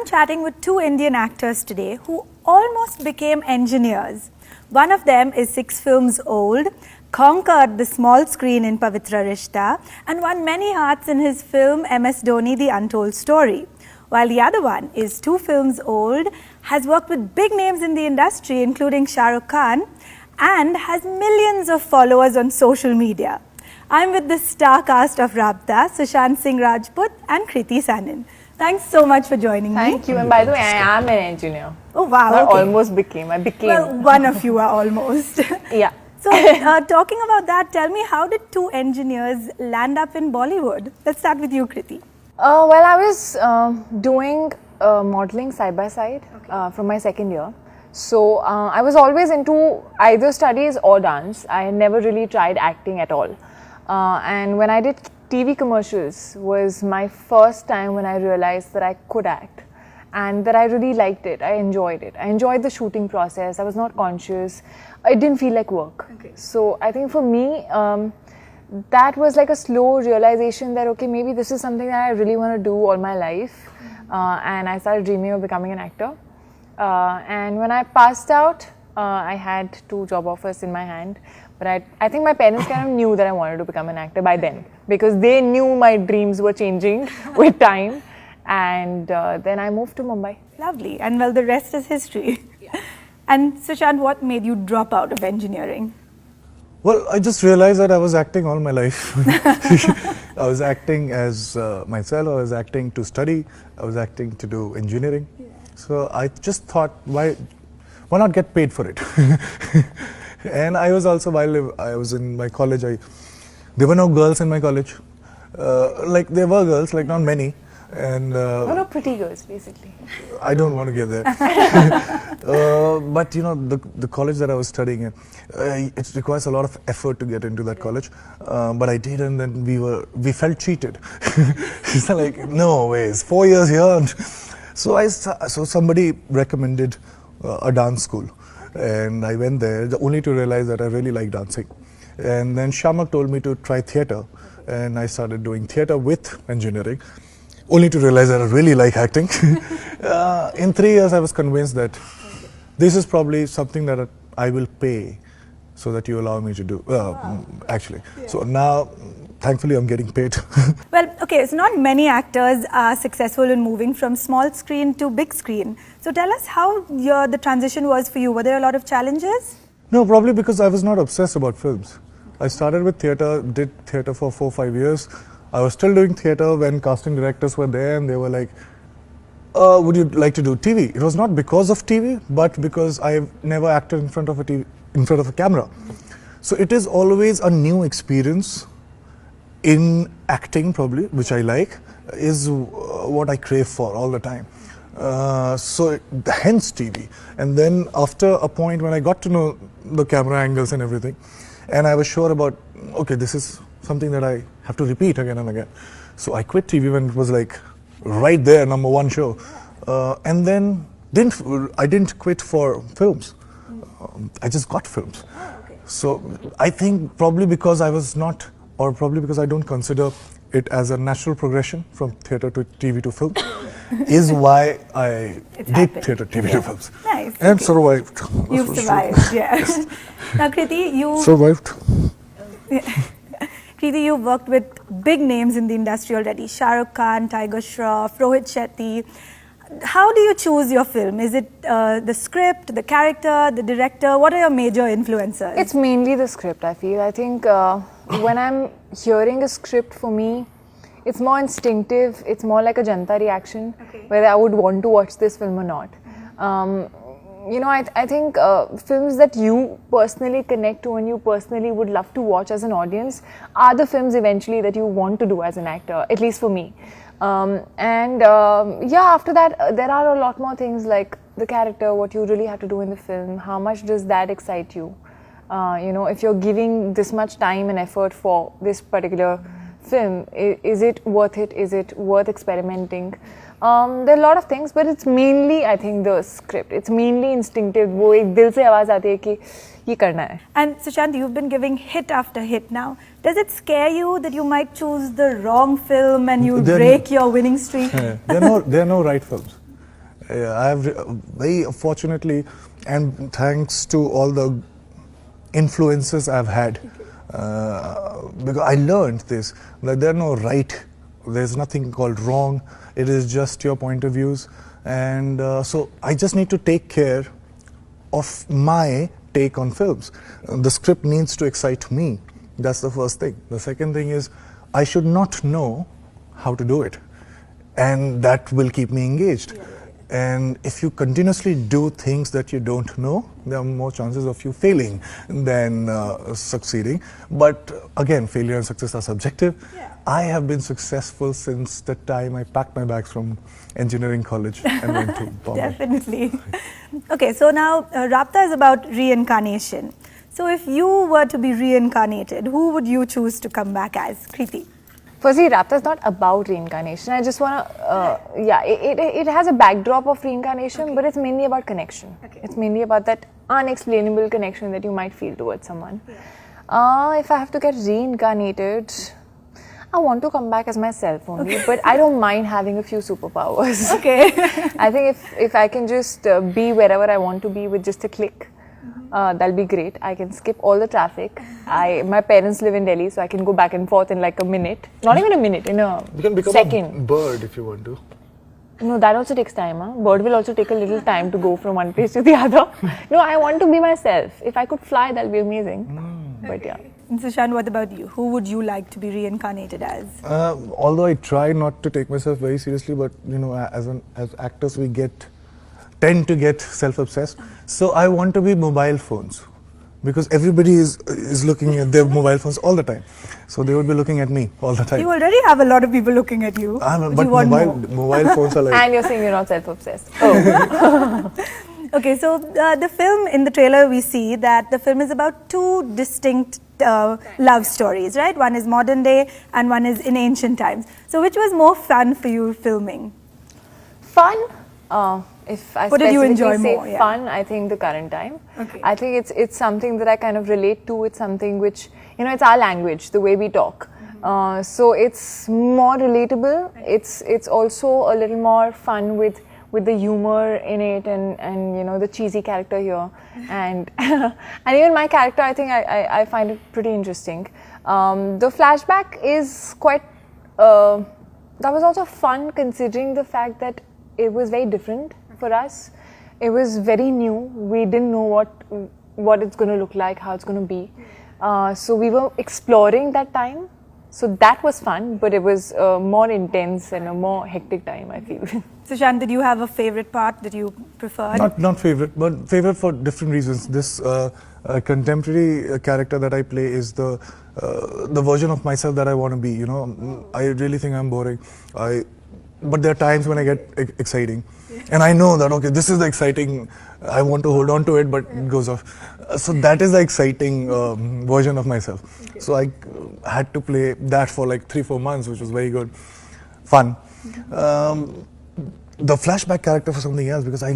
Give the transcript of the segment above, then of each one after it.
I'm chatting with two Indian actors today who almost became engineers. One of them is 6 films old, conquered the small screen in Pavitra Rishta, and won many hearts in his film MS Dhoni, The Untold Story. While the other one is 2 films old, has worked with big names in the industry including Shah Rukh Khan, and has millions of followers on social media. I'm with the star cast of Rabta, Sushant Singh Rajput and Kriti Sanin. Thanks so much for joining me. Thank you. And by the way, I am an engineer. Oh wow. Not okay. almost became. I became. Well, one of you are almost. Yeah. So, talking about that, tell me, how did 2 engineers land up in Bollywood? Let's start with you, Kriti. Well, I was doing modeling side by side from my second year. So, I was always into either studies or dance. I never really tried acting at all. And when I did TV commercials was my first time when I realized that I could act and that I really liked it. I enjoyed it. I enjoyed the shooting process. I was not conscious. It didn't feel like work. Okay. So I think for me, that was like a slow realization that, okay, maybe this is something that I really want to do all my life. And I started dreaming of becoming an actor. And when I passed out, I had 2 job offers in my hand. But I think my parents kind of knew that I wanted to become an actor by then, because they knew my dreams were changing with time. And then I moved to Mumbai. Lovely. And well, the rest is history. Yeah. And Sushant, what made you drop out of engineering? Well, I just realized that I was acting all my life. I was acting as myself, I was acting to study, I was acting to do engineering. Yeah. So I just thought, why not get paid for it? And I was also, while I was in my college, there were no girls in my college. Like there were girls, like not many. And no, pretty girls, basically. I don't want to get there. But you know, the college that I was studying in, it requires a lot of effort to get into that college. But I did, and then we felt cheated. It's like, no ways, 4 years here. And so somebody recommended a dance school. And I went there only to realize that I really like dancing. And then Shamak told me to try theatre, and I started doing theatre with engineering, only to realize that I really like acting. In 3 years I was convinced that this is probably something that I will pay so that you allow me to do, actually. Yeah. So now, thankfully, I'm getting paid. Well, okay, so not many actors are successful in moving from small screen to big screen. So tell us how the transition was for you. Were there a lot of challenges? No, probably because I was not obsessed about films. I started with theatre, did theatre for 4-5 years. I was still doing theatre when casting directors were there, and they were like, would you like to do TV? It was not because of TV, but because I've never acted in front of a camera. So it is always a new experience in acting, probably, which I like, is what I crave for all the time. So hence TV. And then after a point when I got to know the camera angles and everything, and I was sure about, okay, this is something that I have to repeat again and again. So I quit TV when it was like right there, #1 show. And then I didn't quit for films. I just got films. So I think probably because I was not, or probably because I don't consider it as a natural progression from theatre to TV to film, is why I did theatre, TV to films. Nice. And survived. You've survived, yeah. Now, Kriti, you survived. Kriti, you've worked with big names in the industry already. Shah Rukh Khan, Tiger Shroff, Rohit Shetty. How do you choose your film? Is it the script, the character, the director? What are your major influences? It's mainly the script, I feel. I think when I'm hearing a script, for me, it's more instinctive. It's more like a Janta reaction, whether I would want to watch this film or not. You know, I think films that you personally connect to and you personally would love to watch as an audience are the films eventually that you want to do as an actor, at least for me. Yeah, after that, there are a lot more things like the character, what you really have to do in the film, how much does that excite you? You know, if you're giving this much time and effort for this particular film, is it worth it? Is it worth experimenting? There are a lot of things, but it's mainly, I think, the script. It's mainly instinctive. वो एक दिल से आवाज आती है कि ये करना है. And Sushant, you've been giving hit after hit now. Does it scare you that you might choose the wrong film and you break your winning streak? There are no right films. I have very fortunately, and thanks to all the influences I've had, because I learned this, that there are no right, there's nothing called wrong, it is just your point of views, and so I just need to take care of my take on films. The script needs to excite me. That's the first thing. The second thing is I should not know how to do it, and that will keep me engaged. And if you continuously do things that you don't know, there are more chances of you failing than succeeding. But again, failure and success are subjective. I have been successful since the time I packed my bags from engineering college and went to Bombay. Definitely. Okay, so now Rabta is about reincarnation. So if you were to be reincarnated, who would you choose to come back as? Kriti. Firstly, Rapta is not about reincarnation. I just want to, it has a backdrop of reincarnation, but it's mainly about connection. It's mainly about that unexplainable connection that you might feel towards someone. If I have to get reincarnated, I want to come back as myself only, but I don't mind having a few superpowers. Okay. I think if I can just be wherever I want to be with just a click, that'll be great. I can skip all the traffic. My parents live in Delhi, so I can go back and forth in like a minute. Not even a minute, in a You can become second. a bird if you want to. No, that also takes time. Huh? Bird will also take a little time to go from one place to the other. No, I want to be myself. If I could fly, that'll be amazing. But yeah. And Sushant, what about you? Who would you like to be reincarnated as? Although I try not to take myself very seriously, but you know, as actors, we tend to get self-obsessed. So I want to be mobile phones, because everybody is looking at their mobile phones all the time. So they would be looking at me all the time. You already have a lot of people looking at you. But you want more. mobile phones are like. And you're saying you're not self-obsessed. Oh. Okay, so the film, in the trailer we see that the film is about two distinct love stories, right? One is modern day and one is in ancient times. So which was more fun for you filming? Fun? If I What did you specifically enjoy say more? Yeah. fun, I think the current time. Okay. I think it's something that I kind of relate to. It's something which, you know, it's our language, the way we talk. So it's more relatable. It's also a little more fun with the humor in it, and you know, the cheesy character here, and and even my character, I think I find it pretty interesting. The flashback is quite that was also fun, considering the fact that it was very different for us. It was very new. We didn't know what it's going to look like, how it's going to be. So we were exploring that time. So that was fun, but it was more intense and a more hectic time, I feel. Sushant, did you have a favorite part that you preferred? Not favorite, but favorite for different reasons. This contemporary character that I play is the version of myself that I want to be. You know, I really think I'm boring. But there are times when I get exciting, and I know that okay, this is the exciting. I want to hold on to it, but it goes off. So that is the exciting version of myself. Okay. So I had to play that for like 3-4 months, which was very good, fun. The flashback character for something else, because I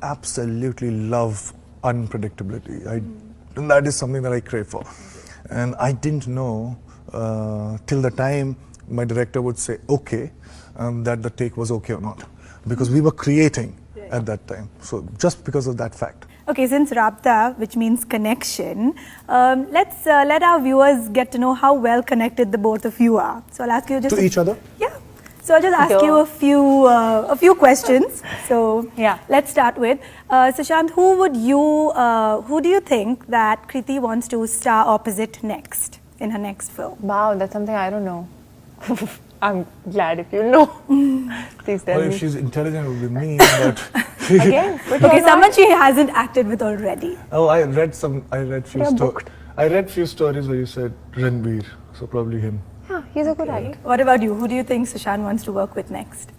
absolutely love unpredictability. And that is something that I crave for. And I didn't know till the time my director would say, okay, that the take was okay or not. Because we were creating at that time. So just because of that fact. Okay, since Rabta, which means connection, let's let our viewers get to know how well connected the both of you are. So I'll ask you just to each other? Yeah. So I'll just ask you a few questions. So yeah, let's start with Sushant. Who do you think that Kriti wants to star opposite next in her next film? Wow, that's something I don't know. I'm glad if you know. Please tell me. If she's intelligent, it would be me. But again, okay, someone she hasn't acted with already. Oh, I read few stories where you said Ranbir, so probably him. Yeah, he's a good actor. What about you? Who do you think Sushant wants to work with next?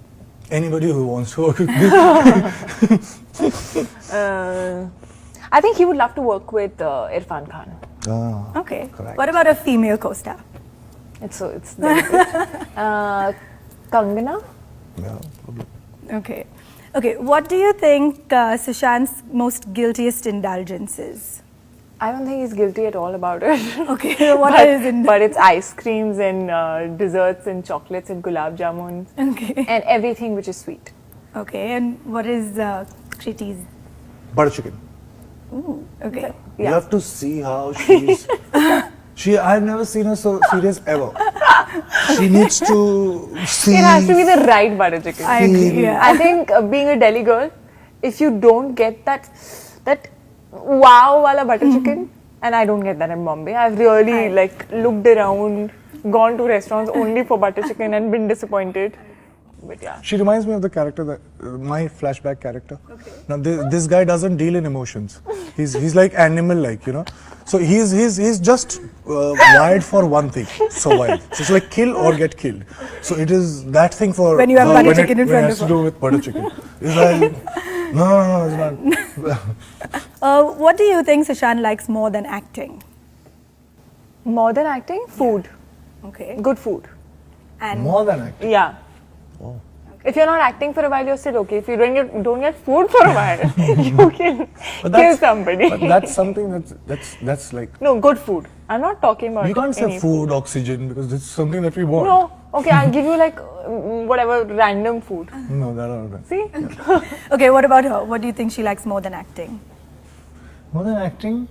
Anybody who wants to work with me. I think he would love to work with Irfan Khan. Ah, okay. correct. What about a female co-star? It's very good. Kangana? Yeah, probably. Okay. Okay, what do you think Sushant's most guiltiest indulgence is? I don't think he's guilty at all about it. Okay, what is it? But it's ice creams and desserts and chocolates and gulab jamuns. Okay. And everything which is sweet. Okay, and what is Kriti's? Butter chicken. Okay. You have to see how she's. I've never seen her so serious ever. She needs to see. It has to be the right butter chicken. I agree. Yeah. I think being a Delhi girl, if you don't get that wow wala butter chicken, and I don't get that in Bombay. I've really looked around, gone to restaurants only for butter chicken and been disappointed. But yeah. She reminds me of the character that my flashback character. Okay. Now this guy doesn't deal in emotions. He's like animal like, you know. So he's just wired for one thing, survive. So it's like kill or get killed. So it is that thing for When you have butter chicken in front of her. It has to do with butter chicken. It's like no, it's not. What do you think Sushant likes more than acting? More than acting, food. Okay. Good food. And More than acting. Yeah. Oh. If you're not acting for a while, you're still okay. If you don't get food for a while, you can But kill somebody. But that's something that's like. No, good food. I'm not talking about. You can't say any food, oxygen, because it's something that we want. No. Okay, I'll give you whatever random food. No, that all right. See? okay, what about her? What do you think she likes more than acting? More than acting?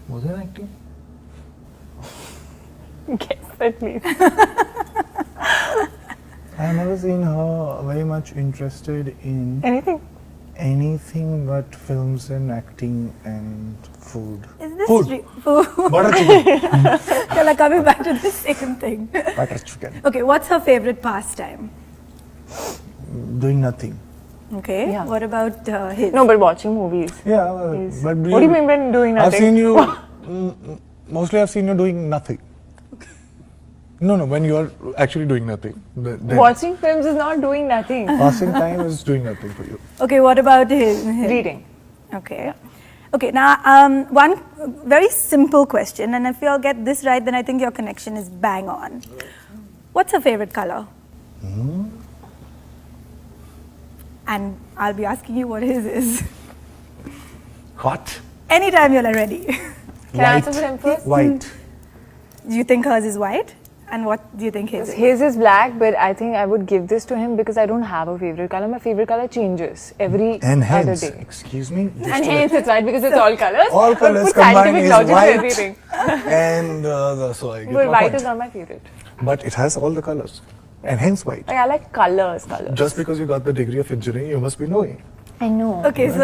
More than acting? Guess that, please. I've never seen her very much interested in anything but films and acting and food. Is this Food. food? Butter chicken. You're like coming back to the same thing. Butter chicken. Okay, what's her favorite pastime? Doing nothing. Okay, Yeah. what about his? No, but watching movies. Yeah, but What do you mean by doing nothing? I've seen you. Mostly, I've seen you doing nothing. No, when you are actually doing nothing. Then Watching films is not doing nothing. passing time is doing nothing for you. Okay, what about his? Reading. Okay. Okay, now one very simple question, and if you'll get this right, then I think your connection is bang on. What's her favorite color? And I'll be asking you what his is. What? Anytime you're ready. Can I answer for him first? White. Do you think hers is white? And what do you think his is? His is black, but I think I would give this to him because I don't have a favorite color. My favorite color changes every And other hence, day. excuse me. just And to hence it's white because it's all colors. All But colors put combined scientific is logic to white. everything. And so I get But my white point. is not my favorite. But it has all the colors. And hence white. Like, I like colors. Just because you got the degree of engineering, you must be knowing. I know. Okay, so